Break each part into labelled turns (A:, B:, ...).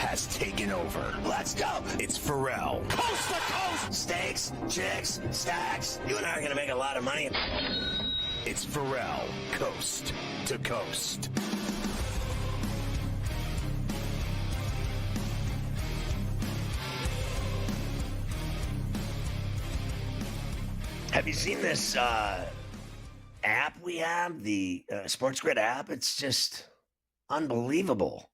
A: has taken over.
B: Let's go.
A: It's Ferrall.
B: Coast to coast. Steaks, chicks, stacks. You and I are going to make a lot of money.
A: It's Ferrall, coast to coast.
B: Have you seen this app we have, the SportsGrid app? It's just unbelievable.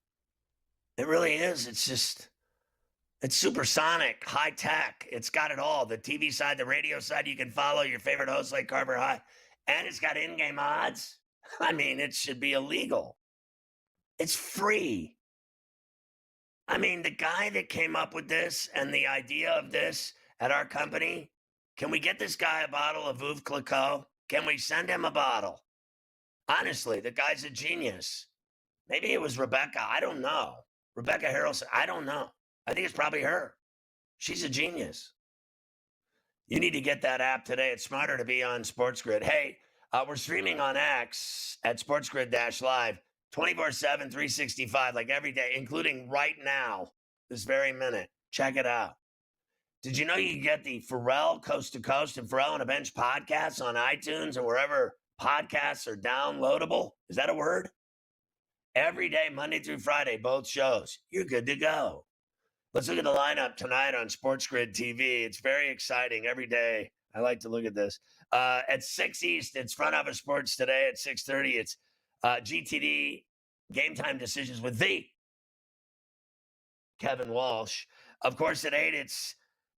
B: It really is. It's supersonic, high tech. It's got it all. The TV side, the radio side, you can follow your favorite hosts like Carver High. And it's got in-game odds. I mean, it should be illegal. It's free. I mean, the guy that came up with this and the idea of this at our company, can we get this guy a bottle of Veuve Clicquot? Can we send him a bottle? Honestly, the guy's a genius. Maybe it was Rebecca. I don't know. Rebecca Harrelson. I don't know. I think it's probably her. She's a genius. You need to get that app today. It's smarter to be on SportsGrid. Hey, we're streaming on X at SportsGrid-Live 24/7, 365, like every day, including right now, this very minute. Check it out. Did you know you can get the Ferrall Coast to Coast and Ferrall on a Bench podcasts on iTunes and wherever podcasts are downloadable? Is that a word? Every day, Monday through Friday, both shows. You're good to go. Let's look at the lineup tonight on SportsGrid TV. It's very exciting every day. I like to look at this. At 6 East, it's Front Office Sports Today. At 6:30, it's GTD Game Time Decisions with the Kevin Walsh. Of course, at 8, it's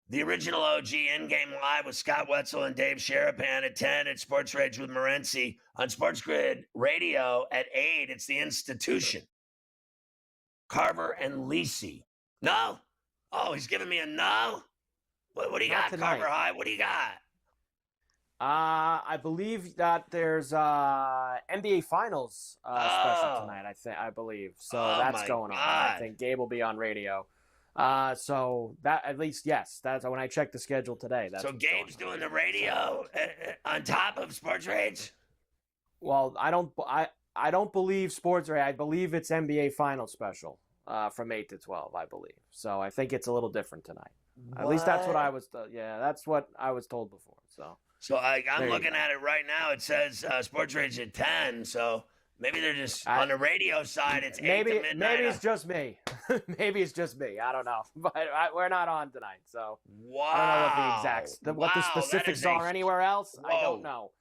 B: the original OG In-Game Live with Scott Wetzel and Dave Sharapan. At 10, it's Sports Rage with Morency. On SportsGrid Radio at 8, it's The Institution. Carver and Lisi. No? Oh, he's giving me a no? What do you got, Carver High? What do you got?
C: I believe that there's NBA Finals special tonight. I believe so. That's going on. I think Gabe will be on radio. So that at least yes. That's when I checked the schedule today. That's
B: so Gabe's doing the radio on top of Sports Rage.
C: Well, I don't believe Sports Rage. I believe it's NBA Finals special from 8 to 12. I believe. So I think it's a little different tonight. What? At least that's what I was. That's what I was told before.
B: So I'm looking at it right now. It says Sports Rage at 10. So maybe they're just on the radio side. It's 8 to midnight.
C: Maybe it's just me. Maybe it's just me. I don't know. But we're not on tonight. So
B: wow.
C: I don't know what the specifics are anywhere else. Whoa. I don't know.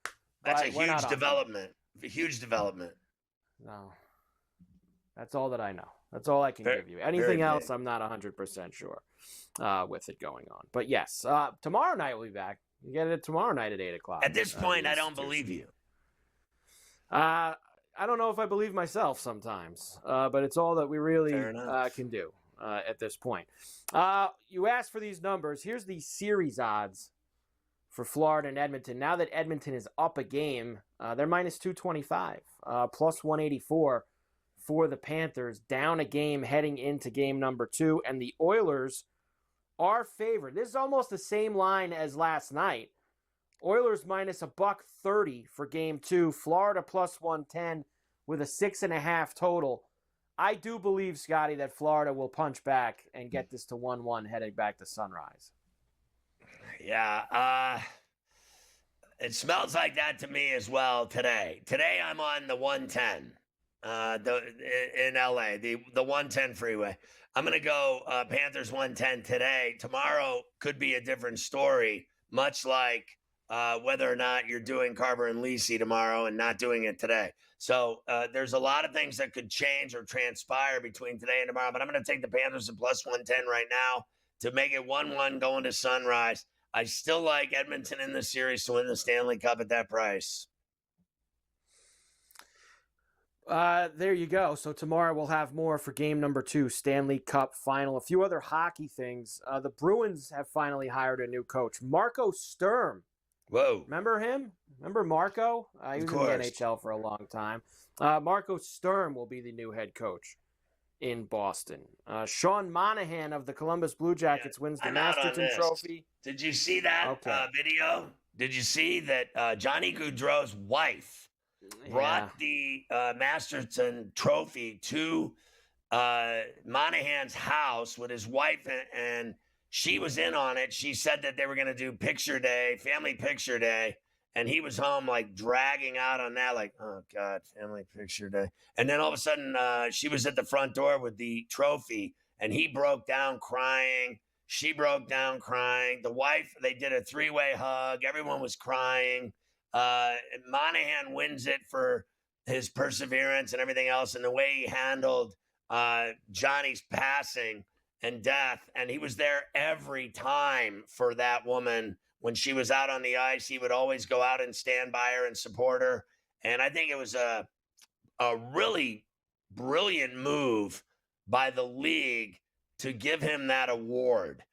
B: That's a huge development. A huge development.
C: No. That's all that I know. That's all I can give you. Anything else, I'm not 100% sure with it going on. But yes, tomorrow night we'll be back. You get it tomorrow night at 8 o'clock.
B: At this point, I don't believe you.
C: I don't know if I believe myself sometimes, but it's all that we really can do at this point. You asked for these numbers. Here's the series odds for Florida and Edmonton. Now that Edmonton is up a game, they're minus 225, plus 184 for the Panthers, down a game heading into game number 2, and the Oilers are favored. This is almost the same line as last night. Oilers minus $130 for game 2. Florida plus 110 with a 6.5 total. I do believe, Scotty, that Florida will punch back and get this to 1-1 heading back to Sunrise.
B: Yeah, it smells like that to me as well today. Today I'm on the 110 in LA, the 110 freeway. I'm going to go Panthers 110 today. Tomorrow could be a different story, much like whether or not you're doing Carver and Lisi tomorrow and not doing it today. So there's a lot of things that could change or transpire between today and tomorrow, but I'm going to take the Panthers at plus 110 right now to make it 1-1 going to Sunrise. I still like Edmonton in the series to win the Stanley Cup at that price.
C: There you go. So tomorrow we'll have more for game number 2, Stanley Cup final. A few other hockey things. The Bruins have finally hired a new coach, Marco Sturm.
B: Whoa.
C: Remember him? Remember Marco? He was in the NHL for a long time. Marco Sturm will be the new head coach in Boston. Sean Monahan of the Columbus Blue Jackets wins the Masterton Trophy.
B: Did you see that video? Did you see that Johnny Gaudreau's wife brought the Masterton Trophy to Monahan's house with his wife, and she was in on it. She said that they were going to do picture day, family picture day. And he was home, like, dragging out on that, like, oh, God, family picture day. And then all of a sudden, she was at the front door with the trophy, and he broke down crying. She broke down crying. The wife, they did a three-way hug. Everyone was crying. Monahan wins it for his perseverance and everything else, and the way he handled Johnny's passing and death. And he was there every time for that woman. When she was out on the ice, he would always go out and stand by her and support her. And I think it was a really brilliant move by the league to give him that award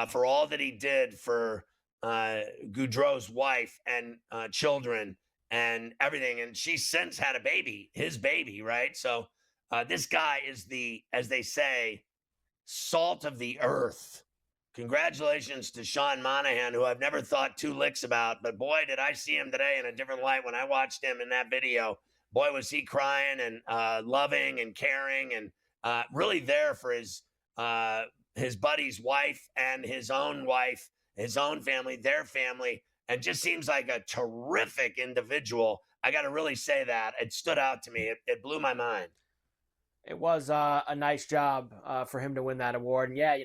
B: for all that he did for Goudreau's wife and children and everything. And she's since had a baby, his baby, right? So this guy is the, as they say, salt of the earth. Congratulations to Sean Monahan, who I've never thought two licks about, but boy, did I see him today in a different light when I watched him in that video. Boy, was he crying and loving and caring and really there for his buddy's wife and his own wife, his own family, their family, and just seems like a terrific individual. I got to really say that. It stood out to me. It blew my mind.
C: It was a nice job for him to win that award. And yeah,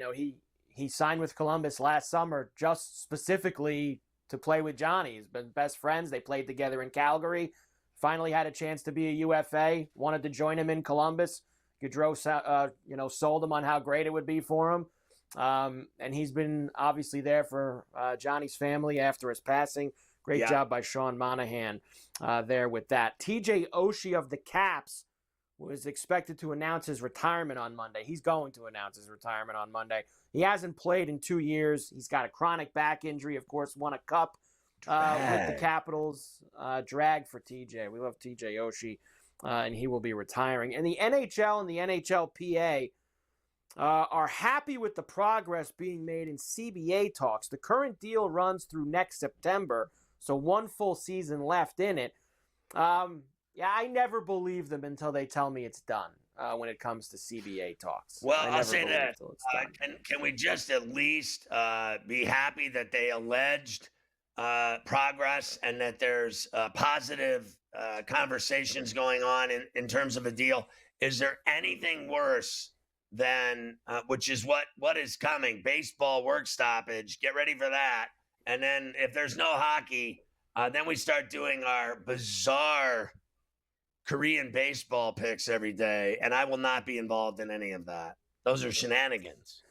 C: he signed with Columbus last summer just specifically to play with Johnny. He's been best friends. They played together in Calgary. Finally had a chance to be a UFA. Wanted to join him in Columbus. Goudreau, sold him on how great it would be for him. And he's been obviously there for Johnny's family after his passing. Great job by Sean Monahan there with that. TJ Oshie of the Caps was expected to announce his retirement on Monday. He's going to announce his retirement on Monday. He hasn't played in 2 years. He's got a chronic back injury, of course, won a cup with the Capitals. Drag for TJ. We love TJ Oshie, and he will be retiring. And the NHL and the NHLPA are happy with the progress being made in CBA talks. The current deal runs through next September, so one full season left in it. I never believe them until they tell me it's done when it comes to CBA talks.
B: Well, I'll say that. Can we just at least be happy that they alleged progress and that there's positive conversations going on in terms of a deal? Is there anything worse than, which is what is coming, baseball work stoppage, get ready for that. And then if there's no hockey, then we start doing our bizarre Korean baseball picks every day, and I will not be involved in any of that. Those are shenanigans.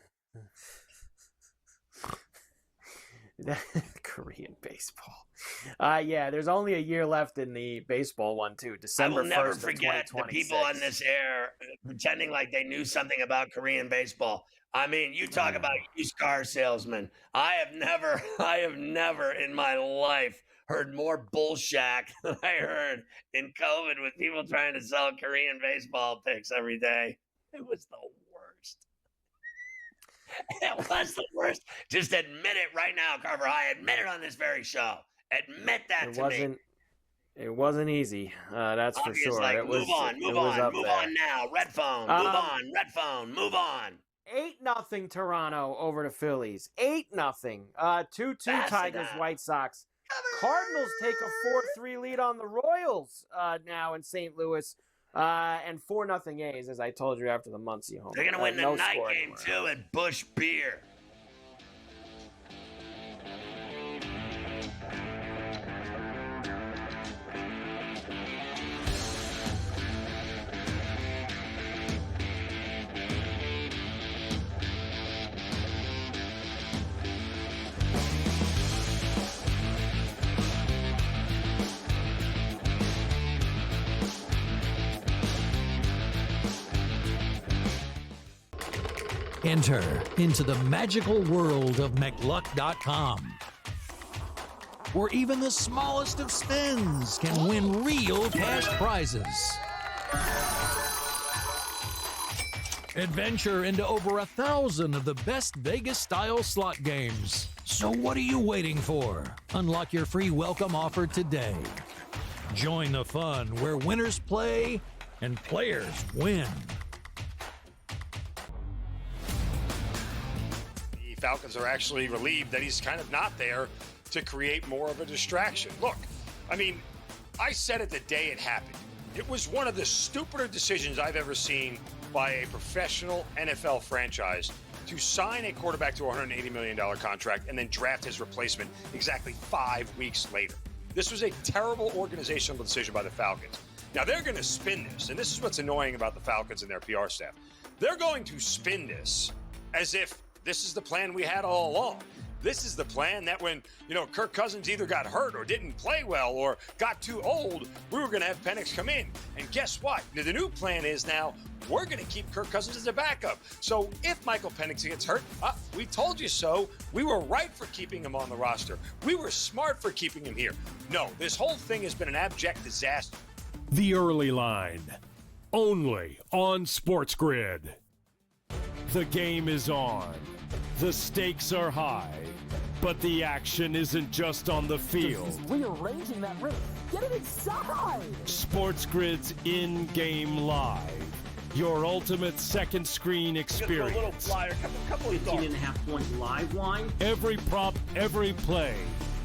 C: Korean baseball. There's only a year left in the baseball one, too. December 1st,
B: I will never forget the people on this air pretending like they knew something about Korean baseball. I mean, you talk about used car salesmen. I have never in my life heard more bullshack than I heard in COVID with people trying to sell Korean baseball picks every day. It was the worst. It was the worst. Just admit it right now, Carver High. Admit it on this very show. Admit that to me.
C: It wasn't easy. That's for sure.
B: Like, move on now. Red phone. Red phone. Move on.
C: 8-0 Toronto over the Phillies. 8-0. 2-2 Tigers, White Sox. Cardinals take a 4-3 lead on the Royals now in St. Louis. And 4-0 A's, as I told you after the Muncie home.
B: They're going to win the night game, too, at Busch Beer.
D: Enter into the magical world of McLuck.com, where even the smallest of spins can win real cash prizes. Adventure into over 1,000 of the best Vegas-style slot games. So what are you waiting for? Unlock your free welcome offer today. Join the fun where winners play and players win.
E: Falcons are actually relieved that he's kind of not there to create more of a distraction. Look, I mean, I said it the day it happened. It was one of the stupider decisions I've ever seen by a professional NFL franchise to sign a quarterback to a $180 million contract and then draft his replacement exactly 5 weeks later. This was a terrible organizational decision by the Falcons. Now, they're going to spin this, and this is what's annoying about the Falcons and their PR staff. They're going to spin this as if this is the plan we had all along. This is the plan that when, Kirk Cousins either got hurt or didn't play well or got too old, we were going to have Penix come in. And guess what? The new plan is now we're going to keep Kirk Cousins as a backup. So if Michael Penix gets hurt, we told you so. We were right for keeping him on the roster. We were smart for keeping him here. No, this whole thing has been an abject disaster.
F: The Early Line, only on SportsGrid. The game is on. The stakes are high, but the action isn't just on the field.
G: He's rearranging that rim. Get it inside!
F: SportsGrid's in-game live. Your ultimate second screen experience.
H: A little flyer, couple 18.5 point live line.
F: Every prop, every play,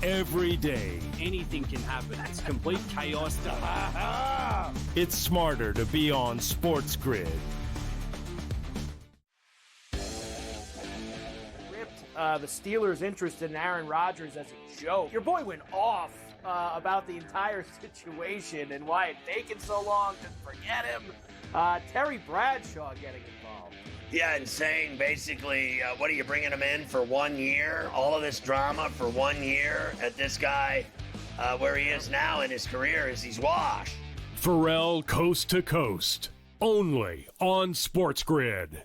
F: every day.
H: Anything can happen. It's complete chaos.
F: It's smarter to be on SportsGrid.
C: The Steelers' interested in Aaron Rodgers as a joke. Your boy went off about the entire situation and why it taken so long to forget him. Terry Bradshaw getting involved.
B: Yeah, and saying basically, what are you bringing him in for 1 year? All of this drama for 1 year at this guy, where he is now in his career is he's washed.
F: Ferrall Coast to Coast, only on SportsGrid.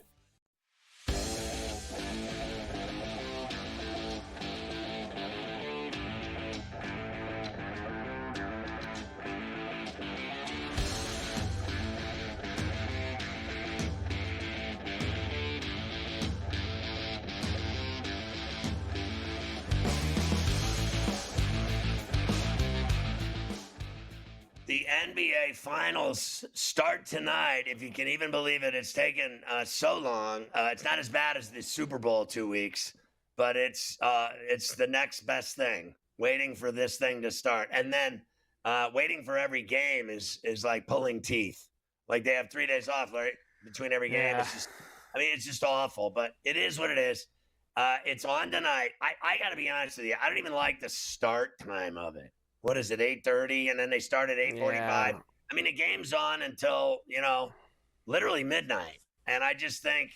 B: The NBA Finals start tonight. If you can even believe it, it's taken so long. It's not as bad as the Super Bowl 2 weeks, but it's the next best thing. Waiting for this thing to start, and then waiting for every game is like pulling teeth. Like they have 3 days off, right, between every game.
C: Yeah.
B: It's just awful. But it is what it is. It's on tonight. I got to be honest with you. I don't even like the start time of it. What is it, 8:30, and then they start at 8:45?
C: Yeah.
B: I mean, the game's on until, literally midnight. And I just think,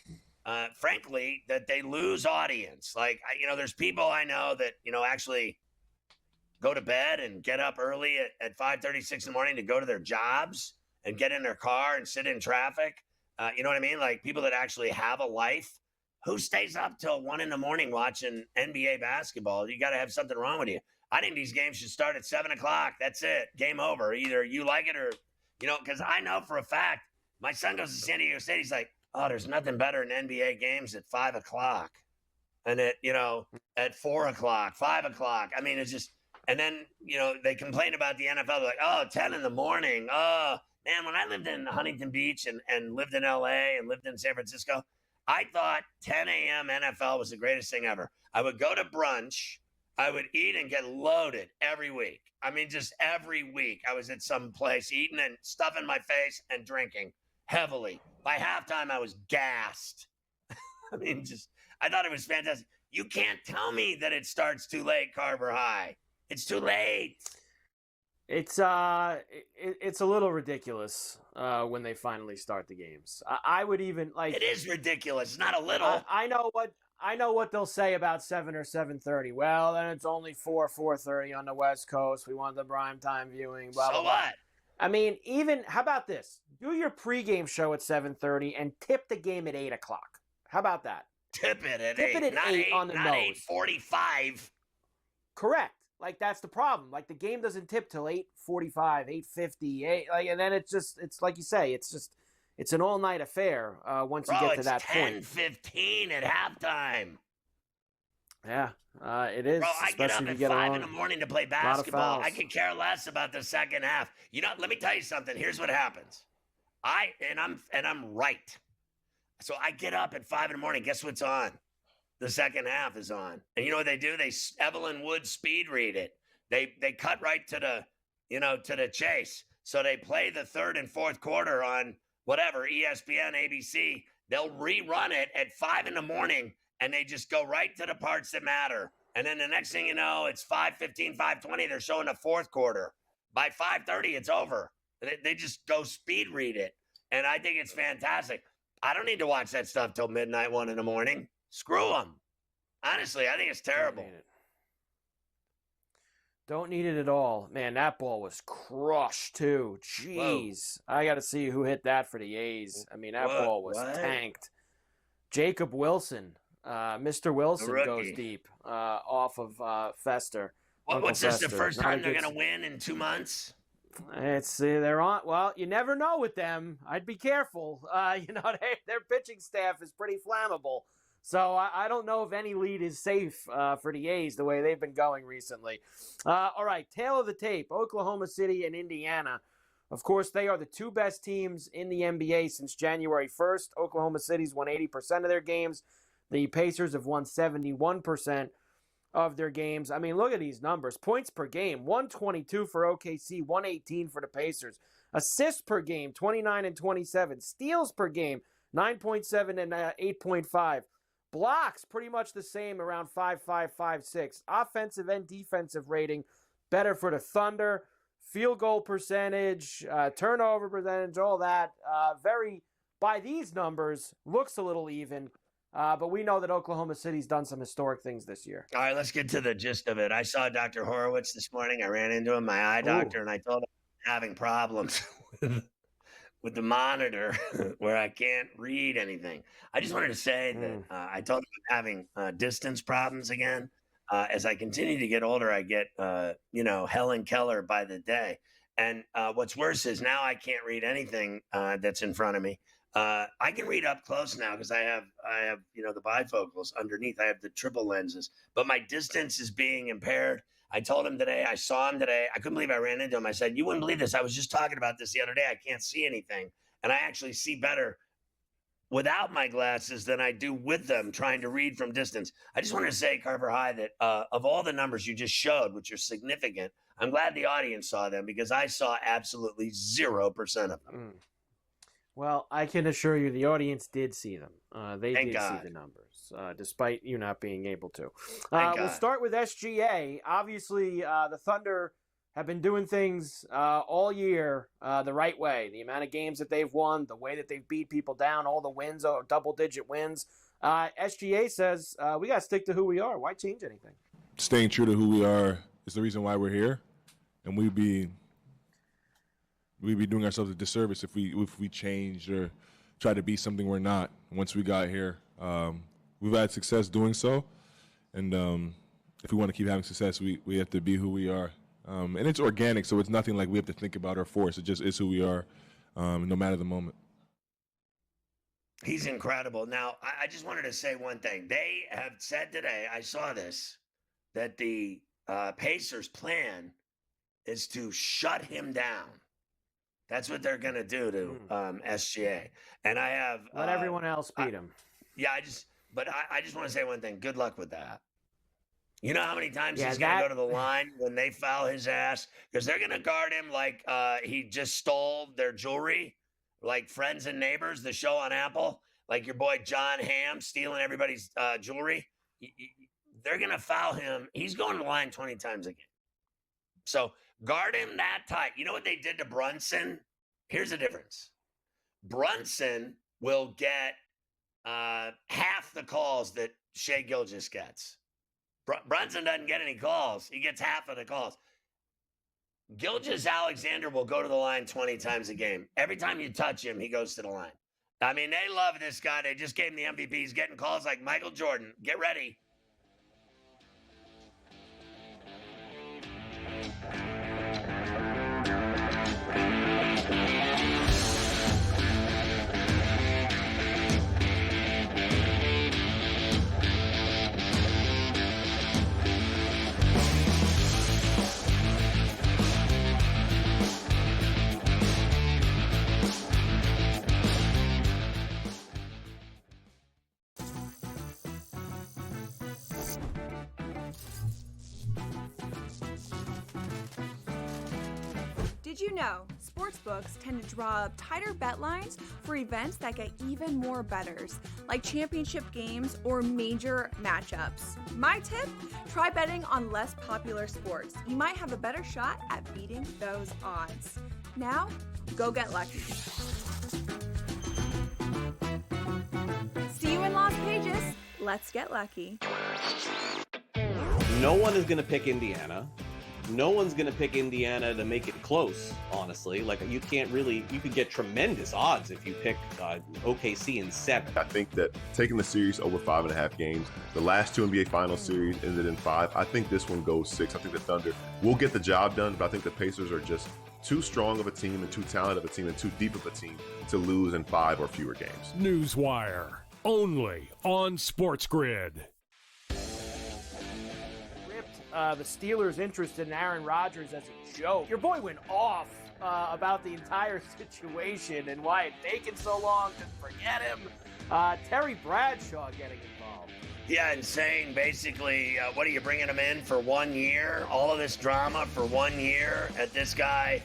B: frankly, that they lose audience. Like, there's people I know that, actually go to bed and get up early at 5:30, 6 in the morning to go to their jobs and get in their car and sit in traffic. You know what I mean? Like people that actually have a life. Who stays up till 1 in the morning watching NBA basketball? You got to have something wrong with you. I think these games should start at 7 o'clock. That's it. Game over. Either you like it or, because I know for a fact, my son goes to San Diego State. He's like, oh, there's nothing better than NBA games at 5 o'clock. And at 4 o'clock, 5 o'clock. I mean, it's just, and then, they complain about the NFL. They're like, 10 in the morning. Oh, man, when I lived in Huntington Beach and lived in LA and lived in San Francisco, I thought 10 a.m. NFL was the greatest thing ever. I would go to brunch. I would eat and get loaded every week. I mean, just every week I was at some place eating and stuffing my face and drinking heavily. By halftime, I was gassed. I mean, I thought it was fantastic. You can't tell me that it starts too late, Carver High. It's too late.
C: It's a little ridiculous when they finally start the games. I would even like.
B: It is ridiculous. It's not a little.
C: I know what they'll say about 7 or 7:30. Well, then it's only 4:30 on the West Coast. We want the prime time viewing. Blah,
B: So
C: blah, blah.
B: what?
C: I mean, how about this? Do your pregame show at 7:30 and tip the game at 8 o'clock. How about that?
B: Tip it at
C: Tip
B: 8.
C: it at
B: not
C: 8 on the
B: not
C: nose.
B: 8:45.
C: Correct. Like that's the problem. Like the game doesn't tip till 8:45, 8:50, and then it's like you say, it's an all-night affair once you get to that point.
B: It's 10:15 at halftime.
C: Yeah, it is.
B: Bro, I get up
C: especially if
B: at
C: you get
B: 5 in the morning to play basketball. I
C: fouls.
B: could care less about the second half. Let me tell you something. Here's what happens. I'm right. So I get up at 5 in the morning. Guess what's on? the second half is on. And you know what they do? Evelyn Wood speed read it. They cut right to the chase. So they play the third and fourth quarter on whatever, ESPN, ABC. They'll rerun it at 5 a.m, and they just go right to the parts that matter. And then the next thing you know, it's 5:15, 5:20. They're showing the fourth quarter. By 5:30, it's over. They just go speed read it. And I think it's fantastic. I don't need to watch that stuff till midnight, 1 a.m. Screw them. Honestly, I think it's terrible.
C: Don't need it at all. Man, that ball was crushed, too. Jeez. Whoa. I got to see who hit that for the A's. I mean, that ball was tanked. Jacob Wilson. Mr. Wilson goes deep off of Fester.
B: What's this, the first time they're going to win in 2 months?
C: They're on. Well, you never know with them. I'd be careful. Their pitching staff is pretty flammable. So I don't know if any lead is safe for the A's the way they've been going recently. All right, tail of the tape, Oklahoma City and Indiana. Of course, they are the two best teams in the NBA since January 1st. Oklahoma City's won 80% of their games. The Pacers have won 71% of their games. I mean, look at these numbers. Points per game, 122 for OKC, 118 for the Pacers. Assists per game, 29 and 27. Steals per game, 9.7 and 8.5. Blocks, pretty much the same, around 5.5, 5.6. Offensive and defensive rating, better for the Thunder. Field goal percentage, turnover percentage, all that. By these numbers, looks a little even. But we know that Oklahoma City's done some historic things this year.
B: All right, let's get to the gist of it. I saw Dr. Horowitz this morning. I ran into him, my eye doctor, and I told him I'm having problems with the monitor where I can't read anything. I just wanted to say that I told him I'm having distance problems again. As I continue to get older, I get, Helen Keller by the day. And what's worse is now I can't read anything that's in front of me. I can read up close now because I have the bifocals underneath. I have the triple lenses, but my distance is being impaired. I told him today, I saw him today. I couldn't believe I ran into him. I said, you wouldn't believe this. I was just talking about this the other day. I can't see anything. And I actually see better without my glasses than I do with them, trying to read from distance. I just wanted to say, Carver High, that of all the numbers you just showed, which are significant, I'm glad the audience saw them because I saw absolutely 0% of them.
C: Well, I can assure you the audience did see them. They
B: Thank
C: did
B: God.
C: see the numbers, despite you not being able to. We'll start with SGA. Obviously, the Thunder have been doing things all year the right way. The amount of games that they've won, the way that they've beat people down, all the wins, double-digit wins. SGA says, we got to stick to who we are. Why change anything?
I: Staying true to who we are is the reason why we're here, and we'd be doing ourselves a disservice if we changed or tried to be something we're not. Once we got here, we've had success doing so, and if we want to keep having success, we have to be who we are. And it's organic, so it's nothing like we have to think about or force. It just is who we are, no matter the moment.
B: He's incredible. Now, I just wanted to say one thing. They have said today, I saw this, that the Pacers' plan is to shut him down. That's what they're going to do to SGA. And I have...
C: Let everyone else beat him.
B: Yeah, I just want to say one thing. Good luck with that. You know how many times he's going to go to the line when they foul his ass? Because they're going to guard him like he just stole their jewelry, like Friends and Neighbors, the show on Apple, like your boy John Hamm stealing everybody's jewelry. They're going to foul him. He's going to the line 20 times a game. So guard him that tight. You know what they did to Brunson? Here's the difference. Brunson will get half the calls that Shai Gilgeous gets. Brunson doesn't get any calls. He gets half of the calls. Gilgeous Alexander will go to the line 20 times a game. Every time you touch him, he goes to the line. I mean, they love this guy. They just gave him the MVP. He's getting calls like Michael Jordan. Get ready.
J: Did you know sportsbooks tend to draw up tighter bet lines for events that get even more bettors, like championship games or major matchups? My tip, try betting on less popular sports. You might have a better shot at beating those odds. Now, go get lucky. See you in Las Vegas. Let's get lucky.
K: No one is going to pick Indiana. No one's going to pick Indiana to make it close, honestly. Like, you could get tremendous odds if you pick OKC in 7.
L: I think that taking the series over 5.5 games, the last 2 NBA Finals series ended in 5. I think this one goes 6. I think the Thunder will get the job done, but I think the Pacers are just too strong of a team and too talented of a team and too deep of a team to lose in 5 or fewer games.
F: Newswire, only on SportsGrid.
C: The Steelers' interest in Aaron Rodgers as a joke. Your boy went off about the entire situation and why it taken so long to forget him. Terry Bradshaw getting involved.
B: Yeah, and saying basically, what are you bringing him in for 1 year? All of this drama for 1 year at this guy,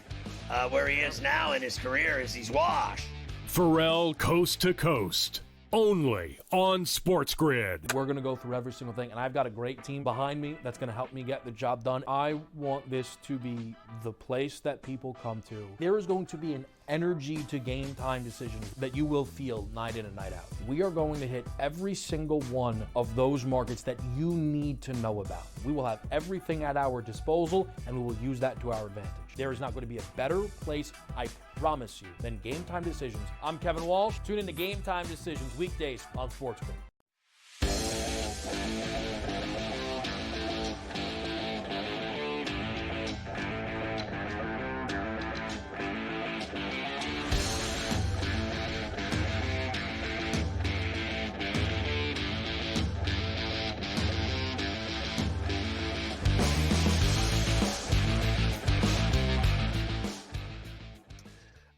B: where he is now in his career is he's washed.
F: Ferrall coast to coast. Only on SportsGrid.
M: We're going to go through every single thing, and I've got a great team behind me that's going to help me get the job done. I want this to be the place that people come to. There is going to be an energy to game time decisions that you will feel night in and night out. We are going to hit every single one of those markets that you need to know about. We will have everything at our disposal, and we will use that to our advantage. There is not going to be a better place, I promise you, than Game Time Decisions. I'm Kevin Walsh. Tune in to Game Time Decisions weekdays on SportsGrid.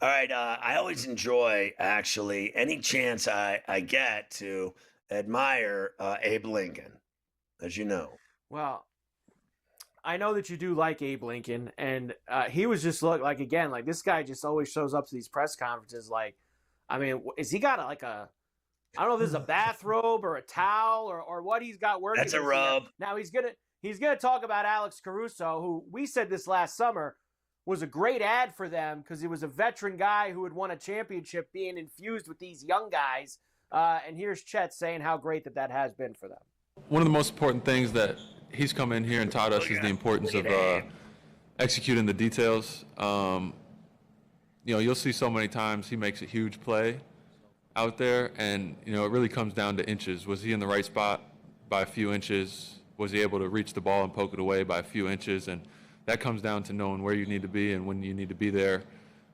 B: All right, I always enjoy, actually, any chance I get to admire Abe Lincoln, as you know.
C: Well, I know that you do like Abe Lincoln, and he was just like this guy just always shows up to these press conferences like, I mean, is he got I don't know if this is a bathrobe or a towel or what he's got working.
B: That's a robe.
C: Now he's gonna talk about Alex Caruso, who we said this last summer was a great ad for them because he was a veteran guy who had won a championship being infused with these young guys. And here's Chet saying how great that has been for them.
N: One of the most important things that he's come in here and taught us is the importance of executing the details. You'll see so many times he makes a huge play out there, and, it really comes down to inches. Was he in the right spot by a few inches? Was he able to reach the ball and poke it away by a few inches? And that comes down to knowing where you need to be and when you need to be there,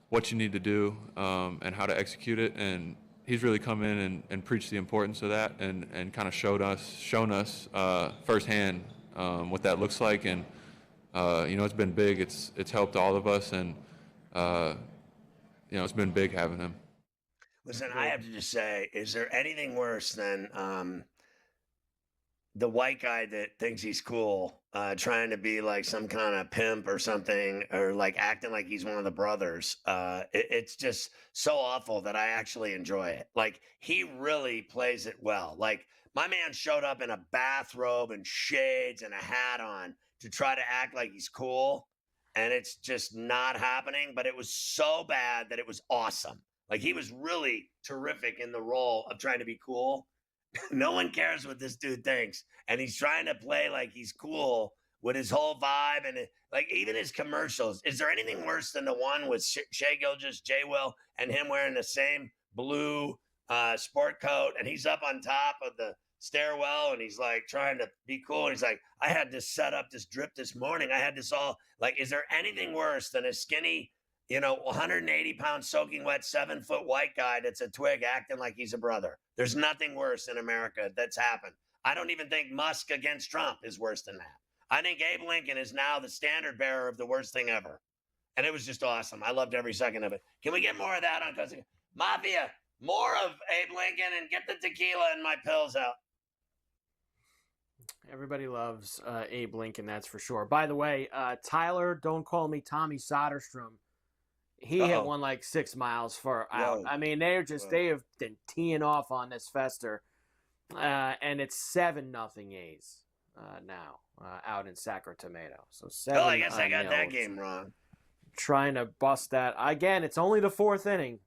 N: what you need to do, and how to execute it. And he's really come in and preached the importance of that and kind of shown us firsthand what that looks like. And it's been big. It's helped all of us, and it's been big having him.
B: Listen, I have to just say, is there anything worse than the white guy that thinks he's cool, trying to be like some kind of pimp or something, or like acting like he's one of the brothers? It's just so awful that I actually enjoy it. Like, he really plays it well. Like, my man showed up in a bathrobe and shades and a hat on to try to act like he's cool, and it's just not happening. But it was so bad that it was awesome. Like, he was really terrific in the role of trying to be cool. No one cares what this dude thinks, and he's trying to play like he's cool with his whole vibe and like even his commercials. Is there anything worse than the one with Shea Gilgeous, J. Will, and him wearing the same blue sport coat, and he's up on top of the stairwell, and he's like trying to be cool, and he's like, I had this set up, this drip this morning. I had this all, like, is there anything worse than a skinny, 180-pound soaking wet 7-foot white guy that's a twig acting like he's a brother? There's nothing worse in America that's happened. I don't even think Musk against Trump is worse than that. I think Abe Lincoln is now the standard bearer of the worst thing ever. And it was just awesome. I loved every second of it. Can we get more of that on Cousin Mafia? More of Abe Lincoln, and get the tequila and my pills out.
C: Everybody loves Abe Lincoln, that's for sure. By the way, Tyler, don't call me Tommy Soderstrom, He hit one like 6 miles out. I mean, they have been teeing off on this fester, and it's 7-0 A's now out in Sacramento. So 7.
B: I guess I got that game wrong.
C: Trying to bust that again. It's only the 4th inning.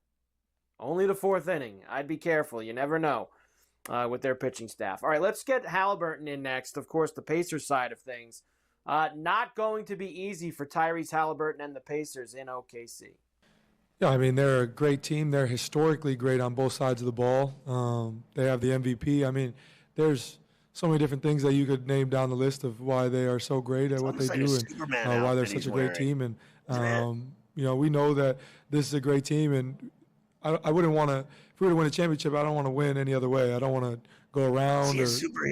C: Only the 4th inning. I'd be careful. You never know with their pitching staff. All right, let's get Halliburton in next. Of course, the Pacers side of things. Not going to be easy for Tyrese Halliburton and the Pacers in OKC.
O: Yeah, I mean, they're a great team. They're historically great on both sides of the ball. They have the MVP. I mean, there's so many different things that you could name down the list of why they are so great at what they do and why they're such a great team. And, we know that this is a great team. And I wouldn't want to, if we were to win a championship, I don't want to win any other way. I don't want to go around or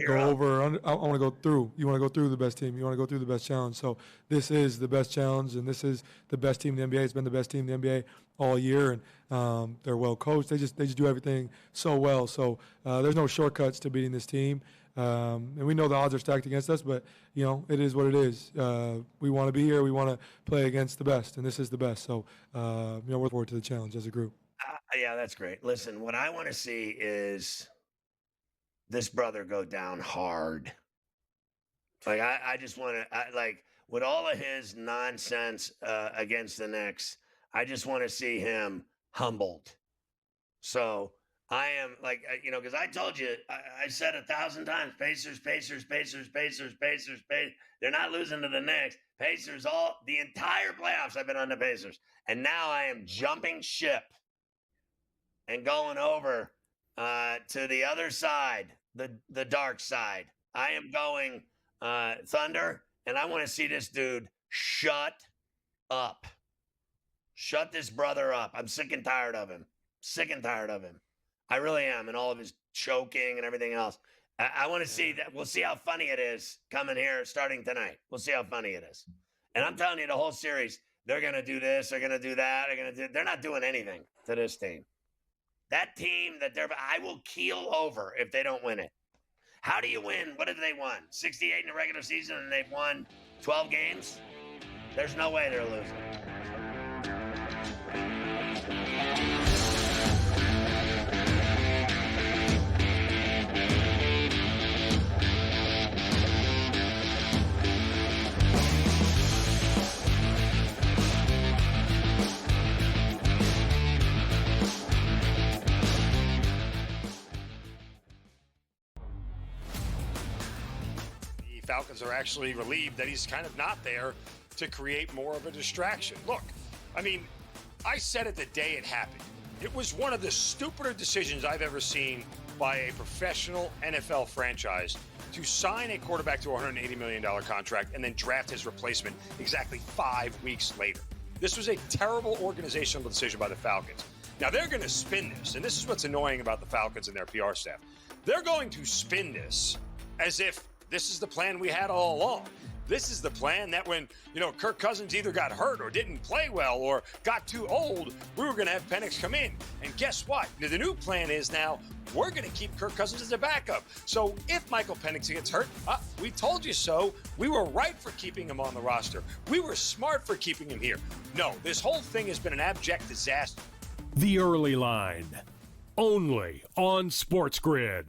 O: go over. I want to go through. You want to go through the best team. You want to go through the best challenge. So this is the best challenge, and this is the best team in the NBA. It's been the best team in the NBA all year, and they're well coached. They just do everything so well. So there's no shortcuts to beating this team. And we know the odds are stacked against us, but it is what it is. We want to be here. We want to play against the best, and this is the best. So we're looking forward to the challenge as a group.
B: Yeah, that's great. Listen, what I want to see is this brother go down hard. Like I just want to with all of his nonsense against the Knicks, I just want to see him humbled. So I am because I told you, I said 1,000 times, Pacers. They're not losing to the Knicks. Pacers the entire playoffs I've been on the Pacers. And now I am jumping ship and going over to the other side, the dark side. I am going Thunder, and I want to see this dude shut up. Shut this brother up. I'm sick and tired of him. I really am, and all of his choking and everything else. I want to see that. We'll see how funny it is coming here starting tonight. We'll see how funny it is. And I'm telling you, the whole series, they're going to do this, they're going to do that, they're not doing anything to this team. That team I will keel over if they don't win it. How do you win? What have they won? 68 in the regular season, and they've won 12 games? There's no way they're losing.
E: Falcons are actually relieved that he's kind of not there to create more of a distraction. Look, I mean, I said it the day it happened. It was one of the stupider decisions I've ever seen by a professional NFL franchise to sign a quarterback to a $180 million contract and then draft his replacement exactly 5 weeks later. This was a terrible organizational decision by the Falcons. Now, they're going to spin this, and this is what's annoying about the Falcons and their PR staff. They're going to spin this as if this is the plan we had all along. This is the plan that when, Kirk Cousins either got hurt or didn't play well or got too old, we were going to have Penix come in. And guess what? The new plan is now we're going to keep Kirk Cousins as a backup. So if Michael Penix gets hurt, we told you so. We were right for keeping him on the roster. We were smart for keeping him here. No, this whole thing has been an abject disaster.
F: The Early Line, only on SportsGrid.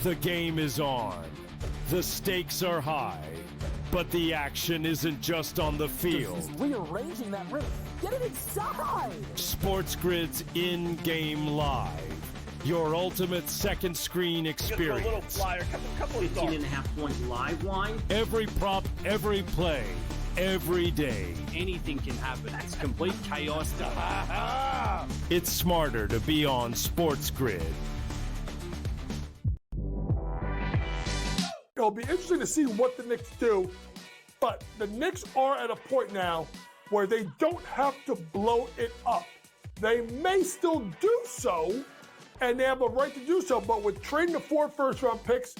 F: The game is on. The stakes are high, but the action isn't just on the field.
G: He's rearranging that roof. Get it inside!
F: SportsGrid's in-game live. Your ultimate second screen experience.
H: A little flyer, couple 18.5-point live line.
F: Every prop, every play, every day.
H: Anything can happen. That's complete chaos.
F: It's smarter to be on SportsGrid.
P: It'll be interesting to see what the Knicks do, but the Knicks are at a point now where they don't have to blow it up. They may still do so, and they have a right to do so, but with trading the 4 first-round picks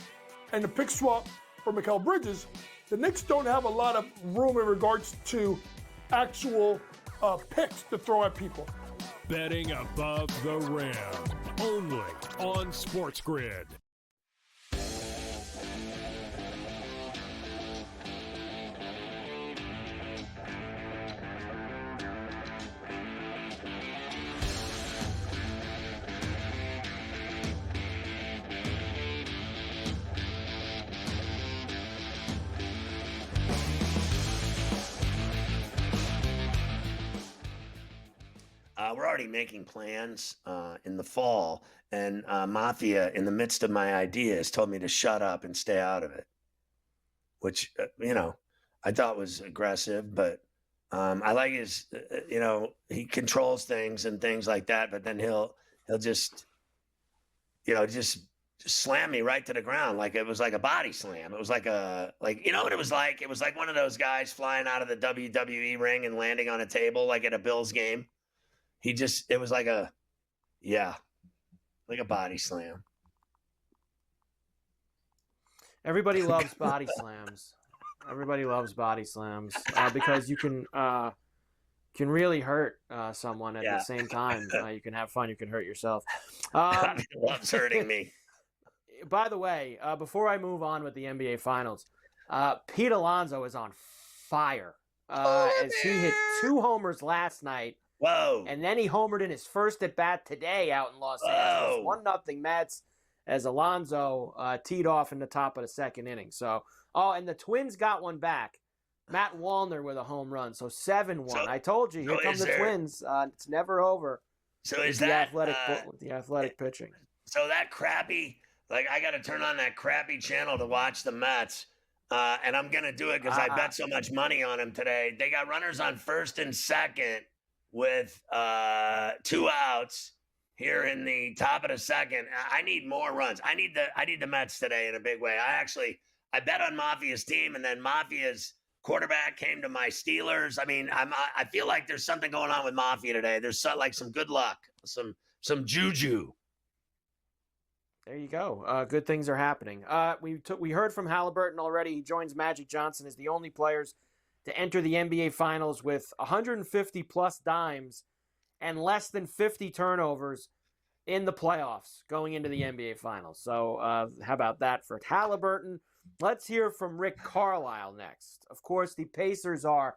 P: and the pick swap for Mikal Bridges, the Knicks don't have a lot of room in regards to actual picks to throw at people.
F: Betting above the rim, only on SportsGrid.
B: we're already making plans in the fall, and Mafia, in the midst of my ideas, told me to shut up and stay out of it, which, I thought was aggressive, but I like his, he controls things and things like that, but then he'll just, just slam me right to the ground. Like it was like a body slam. It was like what it was like? It was like one of those guys flying out of the WWE ring and landing on a table, like at a Bills game. It was like a body slam.
C: Everybody loves body slams. Everybody loves body slams because you can really hurt someone at the same time. You can have fun. You can hurt yourself.
B: He loves hurting me.
C: By the way, before I move on with the NBA Finals, Pete Alonso is on fire as he hit 2 homers last night.
B: Whoa!
C: And then he homered in his first at bat today out in Los Angeles. 1-0 Mets as Alonso teed off in the top of the second inning. So, and the Twins got one back. Matt Wallner with a home run, so 7-1. I told you, here come the Twins. It's never over.
B: So is
C: the
B: that
C: athletic pitching?
B: So that crappy, I got to turn on that crappy channel to watch the Mets, and I'm gonna do it because I bet so much money on them today. They got runners on first and second with 2 outs here in the top of the second. I need more runs. I need the Mets today in a big way. I bet on Mafia's team, and then Mafia's quarterback came to my Steelers. I mean, I feel like there's something going on with Mafia today. There's some good luck, some juju.
C: There you go. Good things are happening. We heard from Halliburton already. He joins Magic Johnson as the only players to enter the NBA Finals with 150-plus dimes and less than 50 turnovers in the playoffs going into the NBA Finals. So how about that for Halliburton? Let's hear from Rick Carlisle next. Of course, the Pacers are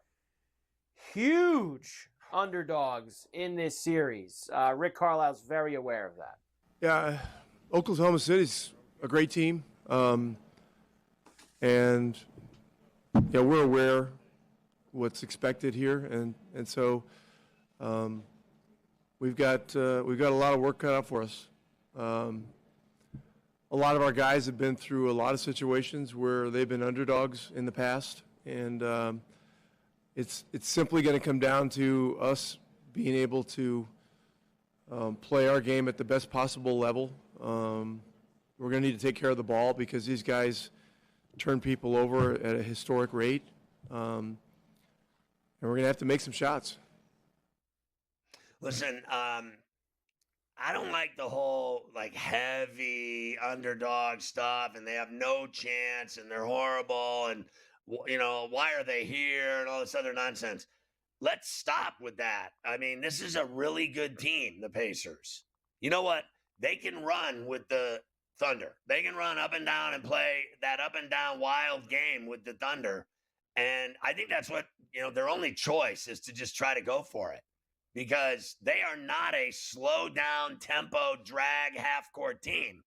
C: huge underdogs in this series. Rick Carlisle's very aware of that.
Q: Yeah, Oklahoma City's a great team. And we're aware what's expected here. And so we've got a lot of work cut out for us. A lot of our guys have been through a lot of situations where they've been underdogs in the past, and it's simply going to come down to us being able to play our game at the best possible level. We're going to need to take care of the ball because these guys turn people over at a historic rate, and we're going to have to make some shots.
B: Listen, I don't like the whole heavy underdog stuff and they have no chance and they're horrible and why are they here and all this other nonsense. Let's stop with that. I mean, this is a really good team, the Pacers. You know what? They can run with the Thunder. They can run up and down and play that up and down wild game with the Thunder. And I think that's what, their only choice is to just try to go for it. Because they are not a slow down, tempo, drag, half-court team.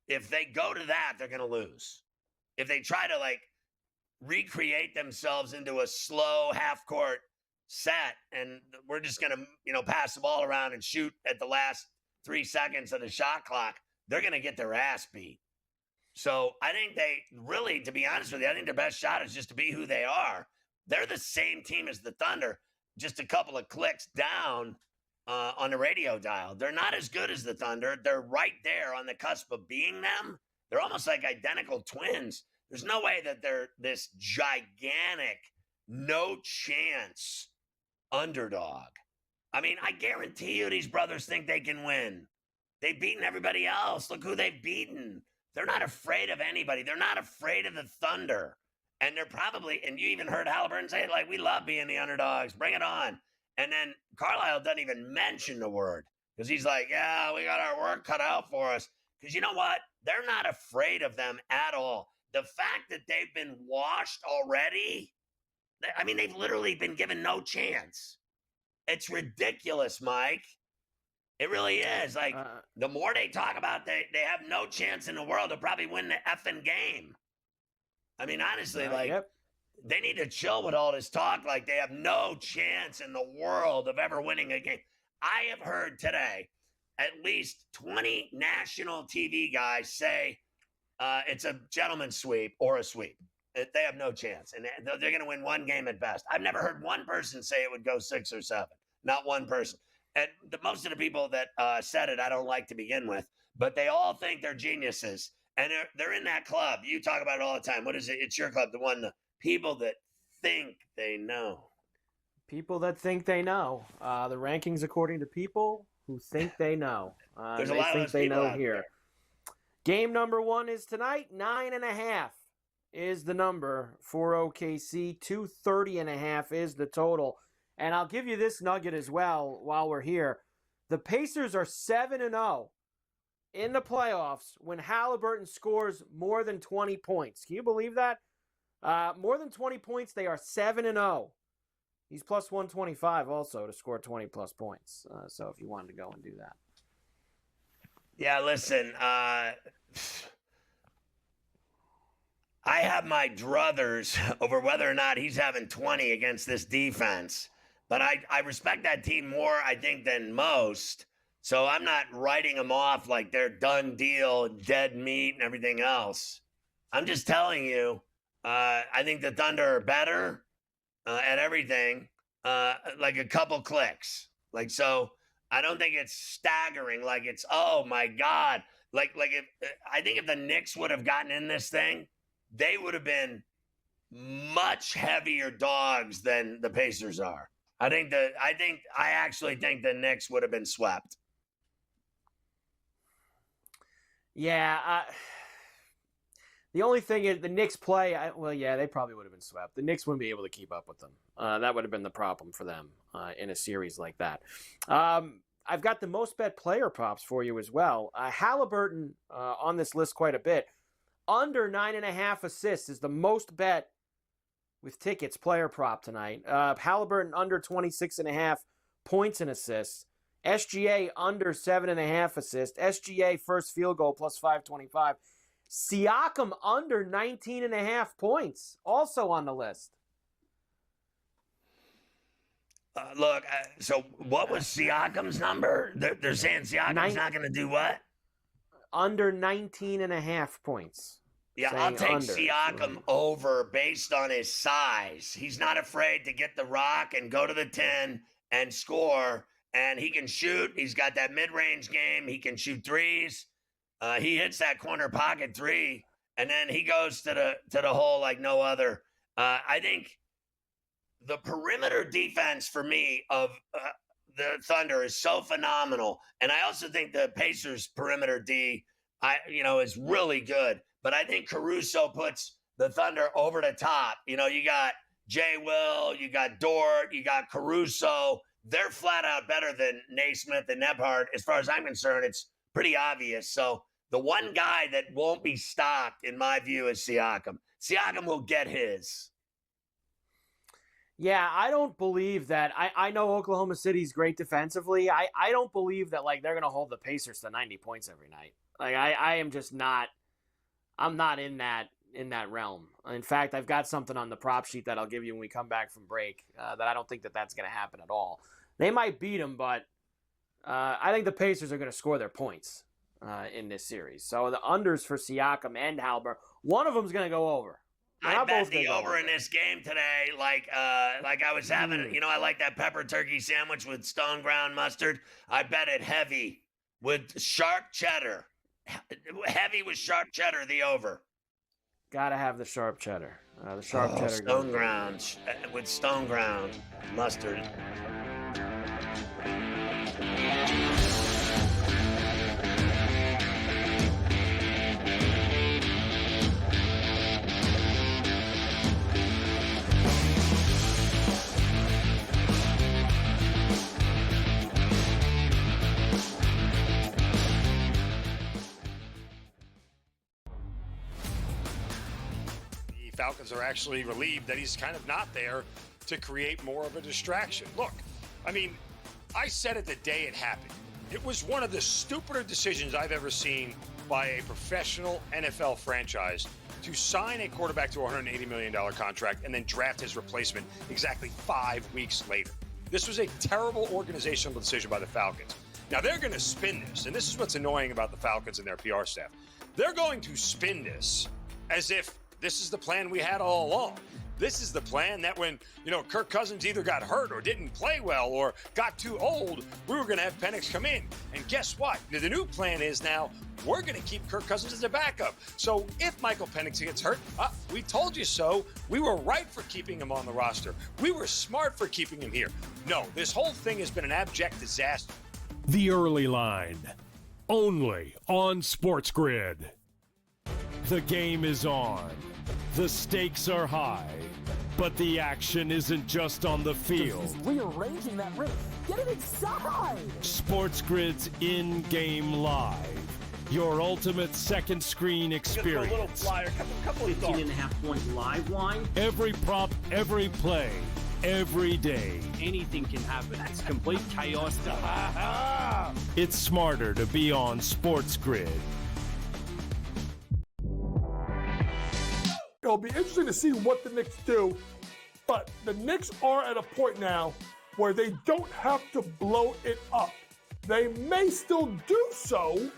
B: If they go to that, they're going to lose. If they try to, recreate themselves into a slow half-court set, and we're just going to, pass the ball around and shoot at the last 3 seconds of the shot clock, they're going to get their ass beat. So I think to be honest with you, I think their best shot is just to be who they are. They're the same team as the Thunder, just a couple of clicks down on the radio dial. They're not as good as the Thunder. They're right there on the cusp of being them. They're almost like identical twins. There's no way that they're this gigantic, no chance underdog. I mean, I guarantee you these brothers think they can win. They've beaten everybody else. Look who they've beaten. They're not afraid of anybody. They're not afraid of the Thunder. And they're probably, and you even heard Halliburton say, we love being the underdogs. Bring it on. And then Carlisle doesn't even mention the word because he's like, yeah, we got our work cut out for us. Because you know what? They're not afraid of them at all. The fact that they've been washed already, they've literally been given no chance. It's ridiculous, Mike. It really is. The more they talk about they have no chance in the world to probably win the effing game. I mean, honestly, they need to chill with all this talk. They have no chance in the world of ever winning a game. I have heard today at least 20 national TV guys say it's a gentleman's sweep or a sweep. They have no chance, and they're going to win one game at best. I've never heard one person say it would go 6 or 7. Not one person. And most of the people that said it, I don't like to begin with, but they all think they're geniuses, and they're in that club. You talk about it all the time. What is it? It's your club, the people that think they know.
C: People that think they know. The rankings according to people who think they know.
B: There's a
C: they
B: lot
C: think
B: of
C: they know
B: out
C: here.
B: there.
C: Game number 1 is tonight. 9.5 is the number for OKC. 230.5 is the total. And I'll give you this nugget as well while we're here. The Pacers are 7-0 in the playoffs when Halliburton scores more than 20 points. Can you believe that? More than 20 points, they are 7-0. He's plus 125 also to score 20-plus points. So if you wanted to go and do that.
B: Yeah, listen, I have my druthers over whether or not he's having 20 against this defense. But I respect that team more, I think, than most. So I'm not writing them off like they're done deal, dead meat, and everything else. I'm just telling you, I think the Thunder are better at everything, like a couple clicks. Like, so I don't think it's staggering. Like it's, oh my God. Like if I think if the Knicks would have gotten in this thing, they would have been much heavier dogs than the Pacers are. I actually think the Knicks would have been swept.
C: Yeah, the only thing is the Knicks play. They probably would have been swept. The Knicks wouldn't be able to keep up with them. That would have been the problem for them in a series like that. I've got the most bet player props for you as well. Halliburton on this list quite a bit. Under 9.5 assists is the most bet with tickets player prop tonight. Halliburton under 26.5 points and assists. SGA under 7.5 assists. SGA first field goal plus 525. Siakam under 19.5 points, also on the list.
B: Look, so what was Siakam's number? They're saying Siakam's not going to do what?
C: Under 19.5 points.
B: Yeah, I'll take Siakam over based on his size. He's not afraid to get the rock and go to the 10 and score, and he can shoot. He's got that mid-range game. He can shoot threes. He hits that corner pocket three, and then he goes to the hole like no other. I think the perimeter defense for me of the Thunder is so phenomenal, and I also think the Pacers perimeter D, is really good. But I think Caruso puts the Thunder over the top. You got Jay Will, you got Dort, you got Caruso. They're flat out better than Naismith and Nebhard. As far as I'm concerned, it's pretty obvious. So the one guy that won't be stopped, in my view, is Siakam. Siakam will get his.
C: Yeah, I don't believe that. I know Oklahoma City's great defensively. I don't believe that they're going to hold the Pacers to 90 points every night. I am just not. I'm not in that realm. In fact, I've got something on the prop sheet that I'll give you when we come back from break that I don't think that's going to happen at all. They might beat them, but I think the Pacers are going to score their points in this series. So the unders for Siakam and Halliburton, one of them is going to go over.
B: I bet the over in this game today, like I was having, I like that pepper turkey sandwich with stone ground mustard. I bet it heavy with sharp cheddar. Heavy with sharp cheddar, the over.
C: Gotta have the sharp cheddar. The sharp cheddar.
B: Stone ground with stone ground mustard.
E: Falcons are actually relieved that he's kind of not there to create more of a distraction. Look, I mean, I said it the day it happened. It was one of the stupider decisions I've ever seen by a professional NFL franchise to sign a quarterback to a $180 million contract and then draft his replacement exactly 5 weeks later. This was a terrible organizational decision by the Falcons. Now, they're going to spin this, and this is what's annoying about the Falcons and their PR staff. They're going to spin this as if this is the plan we had all along. This is the plan that when, Kirk Cousins either got hurt or didn't play well or got too old, we were going to have Penix come in. And guess what? The new plan is now we're going to keep Kirk Cousins as a backup. So if Michael Penix gets hurt, we told you so. We were right for keeping him on the roster. We were smart for keeping him here. No, this whole thing has been an abject disaster.
F: The Early Line, only on SportsGrid. The game is on. The stakes are high, but the action isn't just on the field.
G: He's rearranging that rip. Get it inside!
F: SportsGrid's in-game live. Your ultimate second screen experience.
H: Just a little flyer, couple 15.5-point live line.
F: Every prop, every play, every day.
H: Anything can happen. It's complete chaos.
F: It's smarter to be on SportsGrid.
P: It'll be interesting to see what the Knicks do, but the Knicks are at a point now where they don't have to blow it up. They may still do so,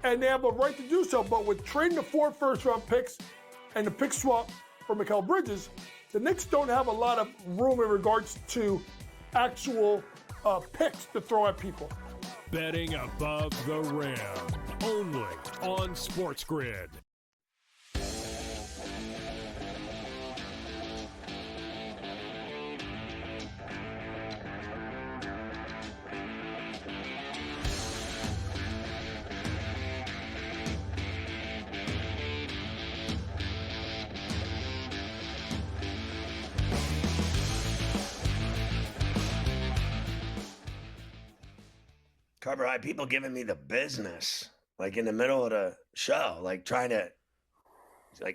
P: and they have a right to do so, but with trading the 4 first-round picks and the pick swap for Mikal Bridges, the Knicks don't have a lot of room in regards to actual picks to throw at people.
F: Betting above the rim, only on SportsGrid.
B: Carver, people giving me the business, like in the middle of the show, like trying to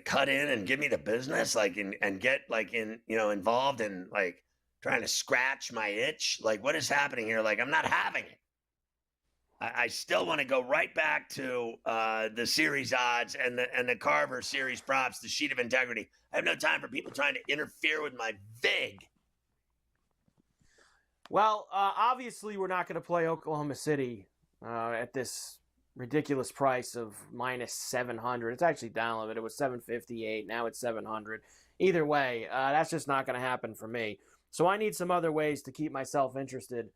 B: cut in and give me the business, and get involved in trying to scratch my itch. Like, what is happening here? Like, I'm not having it. I still want to go right back to the series odds and the Carver series props, the sheet of integrity. I have no time for people trying to interfere with my vig.
C: Well, obviously we're not going to play Oklahoma City at this ridiculous price of minus 700. It's actually down a little bit. It was 758. Now it's 700. Either way, that's just not going to happen for me. So I need some other ways to keep myself interested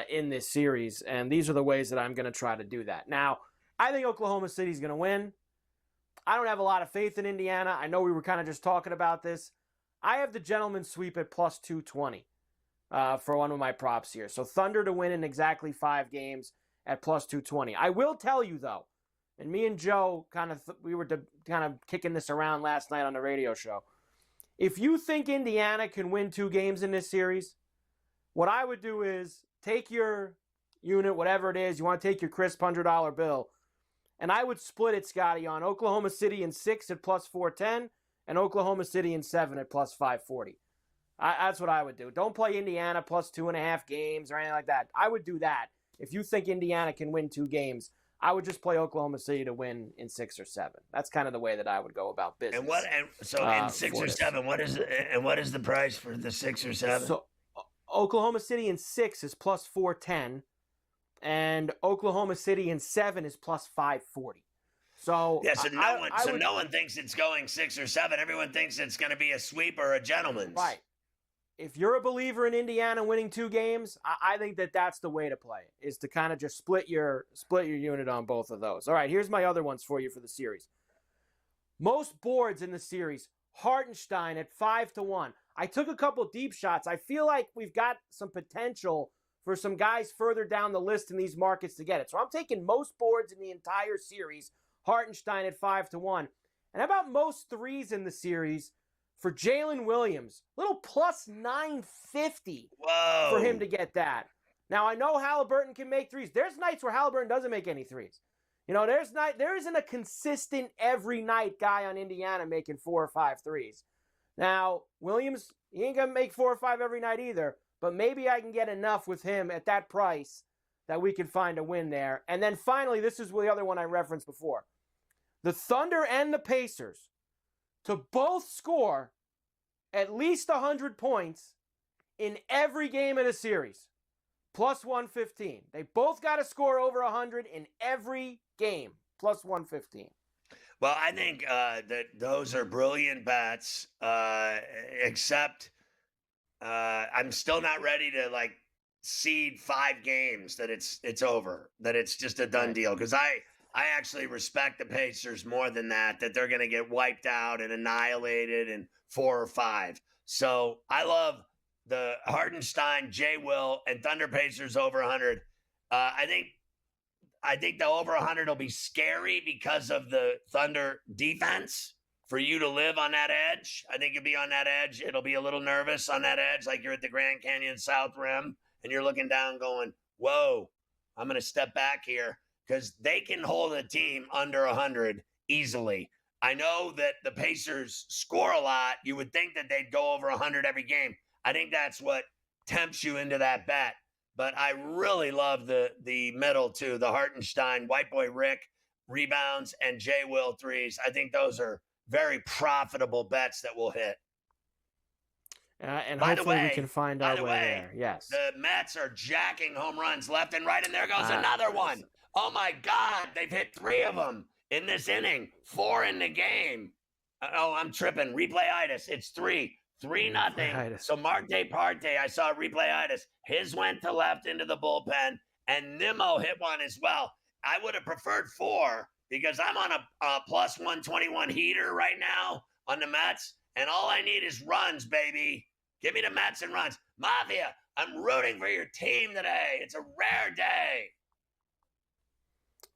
C: in this series, and these are the ways that I'm going to try to do that. Now, I think Oklahoma City's going to win. I don't have a lot of faith in Indiana. I know we were kind of just talking about this. I have the gentleman's sweep at plus 220. For one of my props here. So Thunder to win in exactly 5 games at plus 220. I will tell you, though, and me and Joe we were kind of kicking this around last night on the radio show. If you think Indiana can win 2 games in this series, what I would do is take your unit, whatever it is, you want to take your crisp $100 bill, and I would split it, Scotty, on Oklahoma City in 6 at plus 410 and Oklahoma City in 7 at plus 540. That's what I would do. Don't play Indiana plus 2.5 games or anything like that. I would do that. If you think Indiana can win 2 games, I would just play Oklahoma City to win in 6 or 7. That's kind of the way that I would go about business.
B: And in 6 or 7, what is the price for the 6 or 7?
C: So Oklahoma City in 6 is plus 410, and Oklahoma City in 7 is plus 540. So
B: yeah, no one thinks it's going 6 or 7. Everyone thinks it's going to be a sweep or a gentleman's.
C: Right. If you're a believer in Indiana winning 2 games, I think that's the way to play it, is to kind of just split your unit on both of those. All right, here's my other ones for you for the series. Most boards in the series, Hartenstein at 5-1. I took a couple deep shots. I feel like we've got some potential for some guys further down the list in these markets to get it. So I'm taking most boards in the entire series, Hartenstein at 5-1. And how about most threes in the series? For Jalen Williams, little plus 950 for him to get that. Now, I know Halliburton can make threes. There's nights where Halliburton doesn't make any threes. There isn't a consistent every night guy on Indiana making 4 or 5 threes. Now, Williams, he ain't going to make 4 or 5 every night either, but maybe I can get enough with him at that price that we can find a win there. And then finally, this is the other one I referenced before. The Thunder and the Pacers to both score at least 100 points in every game in a series. Plus 115. They both got to score over 100 in every game. Plus 115.
B: Well, I think that those are brilliant bets, except I'm still not ready to seed 5 games that it's over, that it's just a done deal. Because I actually respect the Pacers more than that they're going to get wiped out and annihilated in 4 or 5. So I love the Hartenstein, Jay Will, and Thunder Pacers over 100. I think the over 100 will be scary because of the Thunder defense. For you to live on that edge, I think you'll be on that edge. It'll be a little nervous on that edge, like you're at the Grand Canyon South Rim, and you're looking down going, whoa, I'm going to step back here, because they can hold a team under 100 easily. I know that the Pacers score a lot. You would think that they'd go over 100 every game. I think that's what tempts you into that bet. But I really love the middle, too, the Hartenstein, White Boy Rick, rebounds, and Jay Will threes. I think those are very profitable bets that will hit.
C: And hopefully we can find our way there. Yes.
B: The Mets are jacking home runs left and right, and there goes another one. Oh, my God. They've hit 3 of them in this inning, 4 in the game. Oh, I'm tripping. Replayitis. It's 3. 3-0. So Marte Parte, I saw replayitis. His went to left into the bullpen, and Nimmo hit one as well. I would have preferred 4 because I'm on a plus 121 heater right now on the Mets, and all I need is runs, baby. Give me the Mets and runs. Mafia, I'm rooting for your team today. It's a rare day.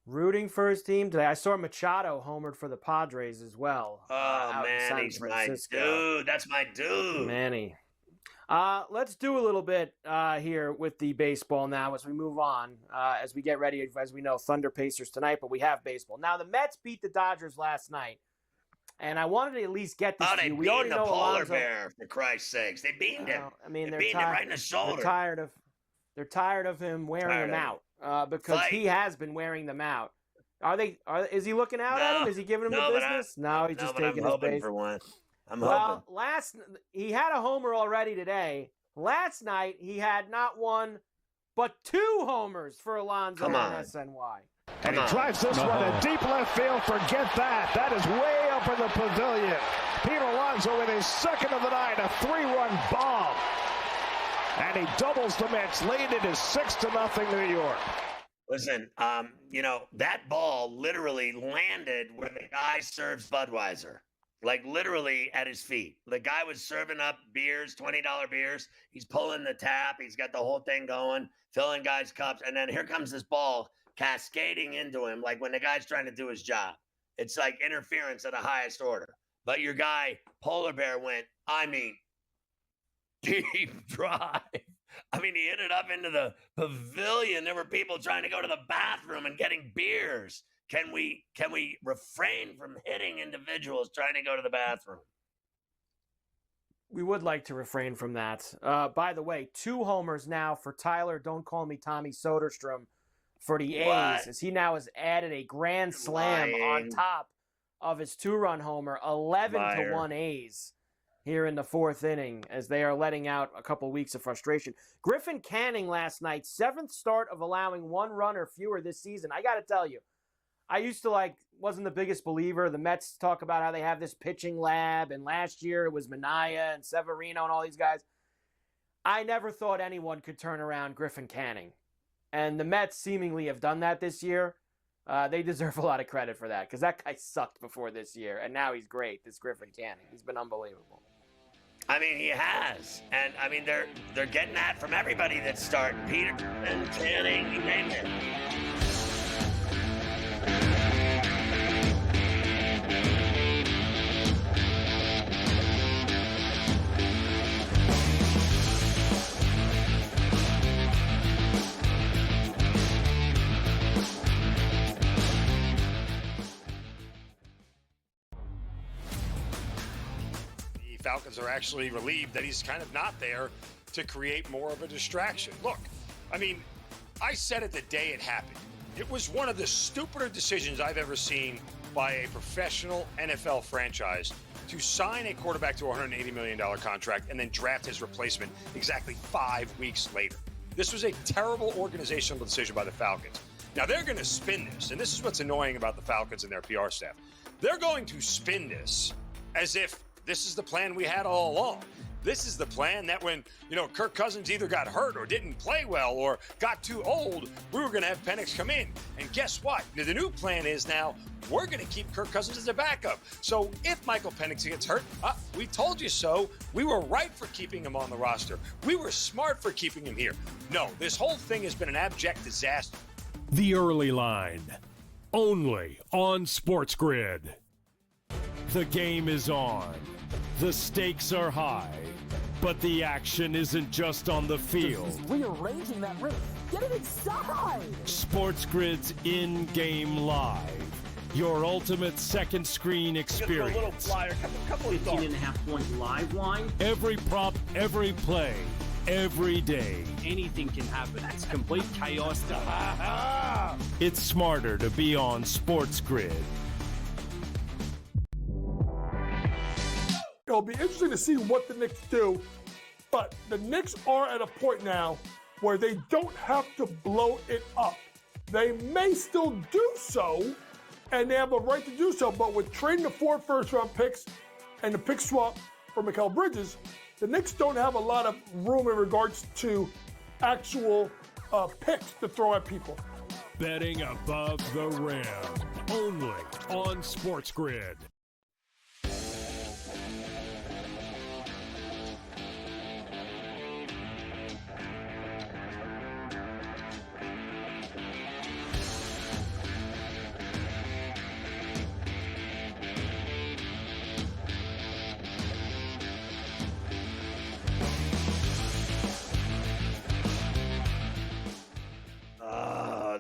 C: Rooting for his team today. I saw Machado homered for the Padres as well.
B: Oh, man, he's my dude. That's my dude.
C: Manny. Let's do a little bit here with the baseball now as we move on, as we get ready, as we know, Thunder Pacers tonight, but we have baseball. Now, the Mets beat the Dodgers last night, and I wanted to at least get this to you. We already know
B: polar bear, for Christ's sakes. They beamed him.
C: I mean,
B: they beamed him right in the shoulder.
C: They're tired of him wearing them out. Because he has been wearing them out. Is he looking out at him? Is he giving him the business? No, he's just taking his base.
B: For one. I'm hoping.
C: He had a homer already today. Last night, he had not 1, but 2 homers for Alonso on SNY.
R: And he drives this one to deep left field. Forget that. That is way up in the pavilion. Pete Alonso with his second of the night, a 3-run bomb. And he doubles the Mets. Lead it is 6-0 New York.
B: Listen, that ball literally landed where the guy serves Budweiser. Like literally at his feet. The guy was serving up beers, $20 beers. He's pulling the tap. He's got the whole thing going, filling guys' cups. And then here comes this ball cascading into him like when the guy's trying to do his job. It's like interference at the highest order. But your guy, Polar Bear, went, deep drive. I mean, he hit it up into the pavilion. There were people trying to go to the bathroom and getting beers. Can we refrain from hitting individuals trying to go to the bathroom?
C: We would like to refrain from that. By the way, 2 homers now for Tyler, don't call me Tommy Soderstrom, for the A's, as he now has added a grand slam on top of his 2-run homer, 11-1 A's. Here in the 4th inning, as they are letting out a couple weeks of frustration. Griffin Canning last night, 7th start of allowing 1 run or fewer this season. I got to tell you, I used to wasn't the biggest believer. The Mets talk about how they have this pitching lab, and last year it was Minaya and Severino and all these guys. I never thought anyone could turn around Griffin Canning. And the Mets seemingly have done that this year. They deserve a lot of credit for that, because that guy sucked before this year, and now he's great, this Griffin Canning. He's been unbelievable.
B: I mean, he has. And, I mean, they're getting that from everybody that's starting. Peter and Canning, you name it.
E: Falcons are actually relieved that he's kind of not there to create more of a distraction. Look, I mean, I said it the day it happened. It was one of the stupider decisions I've ever seen by a professional NFL franchise to sign a quarterback to a $180 million contract and then draft his replacement exactly 5 weeks later. This was a terrible organizational decision by the Falcons. Now, they're going to spin this, and this is what's annoying about the Falcons and their PR staff. They're going to spin this as if this is the plan we had all along. This is the plan that when, Kirk Cousins either got hurt or didn't play well or got too old, we were going to have Penix come in. And guess what? The new plan is now we're going to keep Kirk Cousins as a backup. So if Michael Penix gets hurt, we told you so. We were right for keeping him on the roster. We were smart for keeping him here. No, this whole thing has been an abject disaster.
F: The Early Line, only on SportsGrid. The game is on. The stakes are high, but the action isn't just on the field.
G: He's rearranging that roof. Get it inside!
F: SportsGrid's in-game live. Your ultimate second screen experience.
H: A little flyer, couple of 18.5-point live line.
F: Every prop, every play, every day.
H: Anything can happen. It's complete chaos.
F: It's smarter to be on SportsGrid.
P: It'll be interesting to see what the Knicks do, but the Knicks are at a point now where they don't have to blow it up. They may still do so, and they have a right to do so, but with trading the 4 first-round picks and the pick swap for Mikal Bridges, the Knicks don't have a lot of room in regards to actual picks to throw at people.
F: Betting above the rim, only on SportsGrid.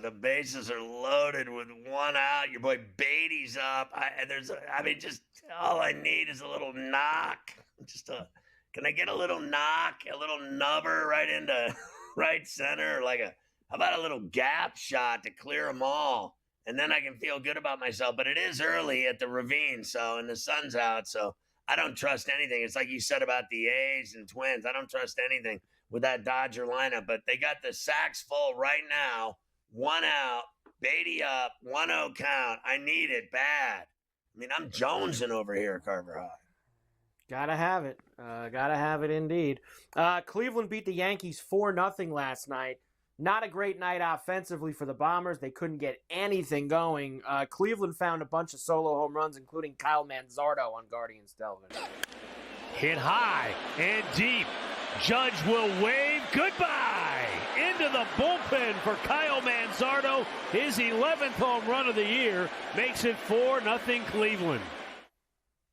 B: The bases are loaded with one out. Your boy Beatty's up. Just all I need is a little knock. Can I get a little knock, a little nubber right into right center, how about a little gap shot to clear them all, and then I can feel good about myself. But it is early at the Ravine, and the sun's out, so I don't trust anything. It's like you said about the A's and Twins. I don't trust anything with that Dodger lineup, but they got the sacks full right now. 1 out, Beatty up, 1-0 count. I need it bad. I'm jonesing over here, Carver High.
C: Gotta have it. Gotta have it indeed. Cleveland beat the Yankees 4-0 last night. Not a great night offensively for the Bombers. They couldn't get anything going. Cleveland found a bunch of solo home runs, including Kyle Manzardo on Guardians television.
R: Hit high and deep. Judge will wave goodbye into the bullpen for Kyle Manzardo. His 11th home run of the year makes it 4-0 Cleveland.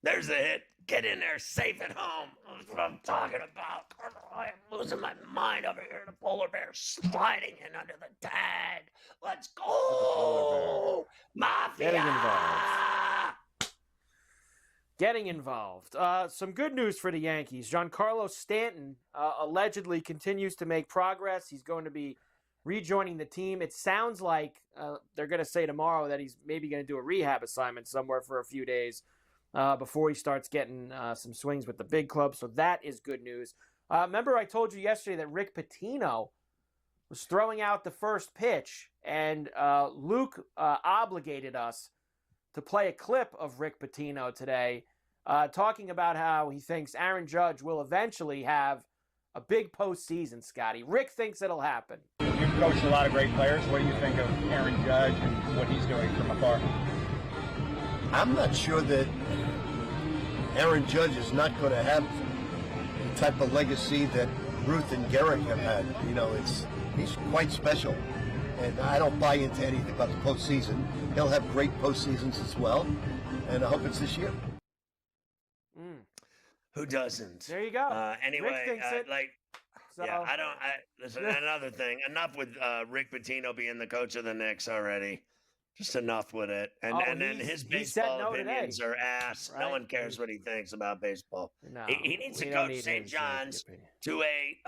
B: There's the hit. Get in there, safe at home. That's what I'm talking about. I am losing my mind over here. The polar bear sliding in under the tag. Let's go, Mafia!
C: Getting involved. Some good news for the Yankees. Giancarlo Stanton allegedly continues to make progress. He's going to be rejoining the team. It sounds like they're going to say tomorrow that he's maybe going to do a rehab assignment somewhere for a few days before he starts getting some swings with the big club. So that is good news. Remember I told you yesterday that Rick Pitino was throwing out the first pitch, and Luke obligated us to play a clip of Rick Pitino today talking about how he thinks Aaron Judge will eventually have a big postseason, Scotty. Rick thinks it'll happen.
S: You've coached a lot of great players. What do you think of Aaron Judge and what he's doing from afar?
T: I'm not sure that Aaron Judge is not going to have the type of legacy that Ruth and Gehrig have had. He's quite special. And I don't buy into anything about the postseason. He'll have great postseasons as well, and I hope it's this year.
B: Who doesn't?
C: There you go.
B: Anyway, listen, another thing. Enough with Rick Pitino being the coach of the Knicks already. Just enough with it. And then his baseball opinions are ass. Right? No one cares what he thinks about baseball.
C: No,
B: he needs to coach St. John's to a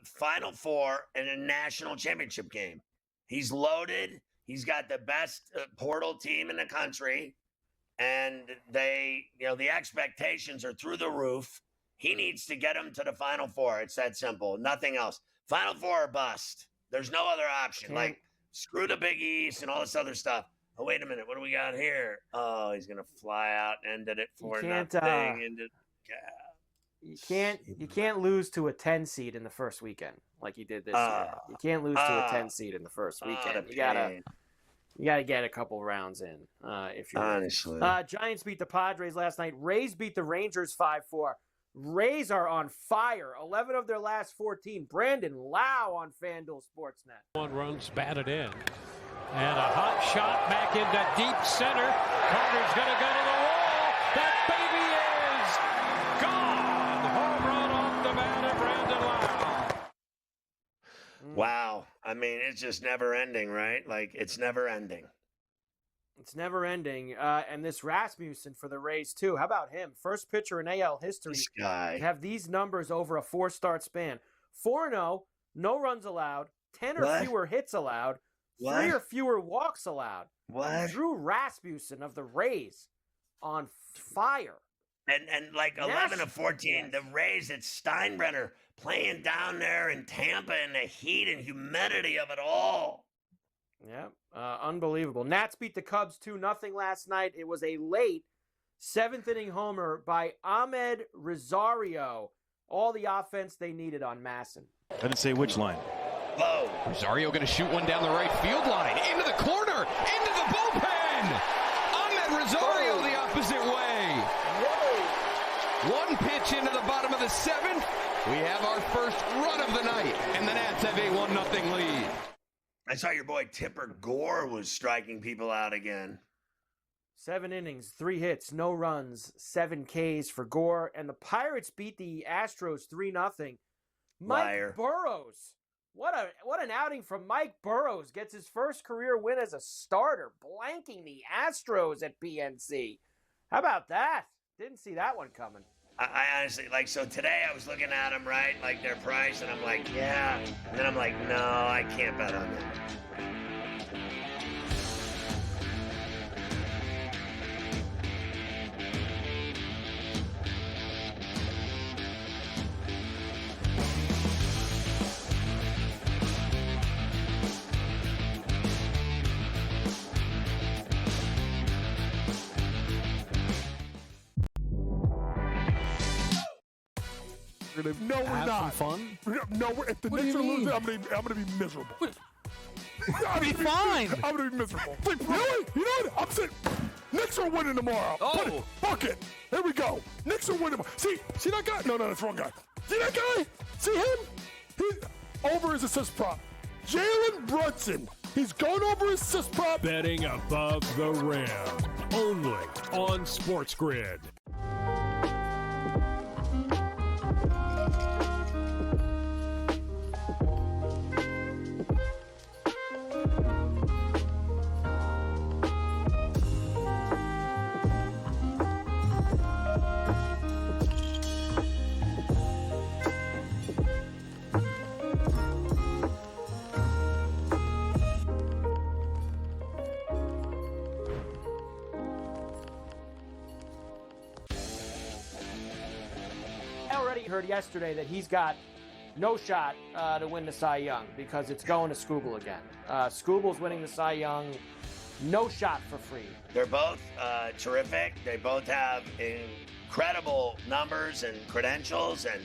B: Final Four and a national championship game. He's loaded. He's got the best portal team in the country. and they, the expectations are through the roof. He needs to get them to the Final Four. It's that simple. Nothing else. Final Four or bust. There's no other option. Like, screw the Big East and all this other stuff. Oh, wait a minute. What do we got here? Oh, he's going to fly out and ended it for nothing.
C: You can't lose to a 10 seed in the first weekend like you did this year. You can't lose to a 10 seed in the first weekend. You gotta get a couple rounds in if you're
B: honestly.
C: Giants beat the Padres last night. Rays beat the Rangers 5-4. Rays are on fire. 11 of their last 14. Brandon Lau on FanDuel Sportsnet.
U: One runs batted in. And a hot shot back into deep center. Carter's going to go to the wall. That baby is gone. Home run off the bat of Brandon Lau.
B: Wow. I mean, it's just never ending, right? Like, it's never ending.
C: It's never ending. And this Rasmussen for the Rays, too. How about him? First pitcher in AL history
B: this guy.
C: to have these numbers over a 4-start span. 4-0, no runs allowed, 10 or fewer hits allowed, 3 or fewer walks allowed. Drew Rasmussen of the Rays on fire.
B: And like 11 of 14, the Rays, it's Steinbrenner playing down there in Tampa in the heat and humidity of it all.
C: Yeah, unbelievable. Nats beat the Cubs 2-0 last night. It was a late 7th-inning homer by Ahmed Rosario. All the offense they needed on Masson.
V: I didn't say which line.
B: Whoa.
W: Rosario going to shoot one down the right field line. Into the corner. Into the bullpen. Ahmed Rosario the opposite way. Whoa. One pitch into the bottom of the 7th. We have our first run of the night. And the Nats have a 1-0 lead.
B: I saw your boy Tipper Gore was striking people out again.
C: 7 innings, 3 hits, no runs, 7 Ks for Gore. And the Pirates beat the Astros 3-0. Mike Burrows. What an outing from Mike Burrows. Gets his first career win as a starter, blanking the Astros at PNC. How about that? Didn't see that one coming.
B: I honestly, so today I was looking at them, right, like their price, and I'm like, yeah. And then I'm like, no, I can't bet on them.
P: No, we're
V: Have
P: not.
V: some fun?
P: No, if the Knicks are losing, I'm gonna be miserable.
V: Be fine.
P: I'm gonna be miserable. Really? You know what? I'm saying Knicks are winning tomorrow.
V: Oh.
P: Fuck it. Here we go. Knicks are winning tomorrow. See that guy? No, that's the wrong guy. See that guy? See him? He over his assist prop. Jalen Brunson. He's going over his assist prop.
F: Betting above the rim. Only on SportsGrid.
C: Heard yesterday that he's got no shot to win the Cy Young because it's going to Skubal again. Skubal's winning the Cy Young, no shot for free.
B: They're both terrific. They both have incredible numbers and credentials and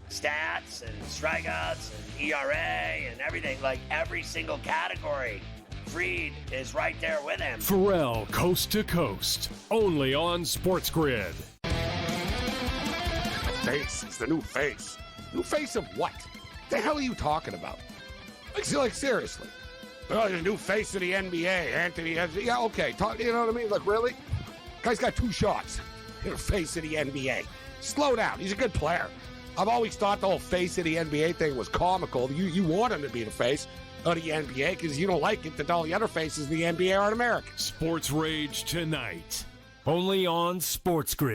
B: stats and strikeouts and ERA and everything, like every single category. Fried is right there with him.
F: Ferrall, coast to coast, only on SportsGrid.
X: Face is the new face. New face of what? The hell are you talking about? Like seriously. Oh, the new face of the NBA, Anthony. Yeah, okay. You know what I mean? Look, really? Guy's got 2 shots. You're the face of the NBA. Slow down. He's a good player. I've always thought the whole face of the NBA thing was comical. You want him to be the face of the NBA because you don't like it that all the other faces in the NBA aren't American.
F: Sports Rage tonight. Only on SportsGrid.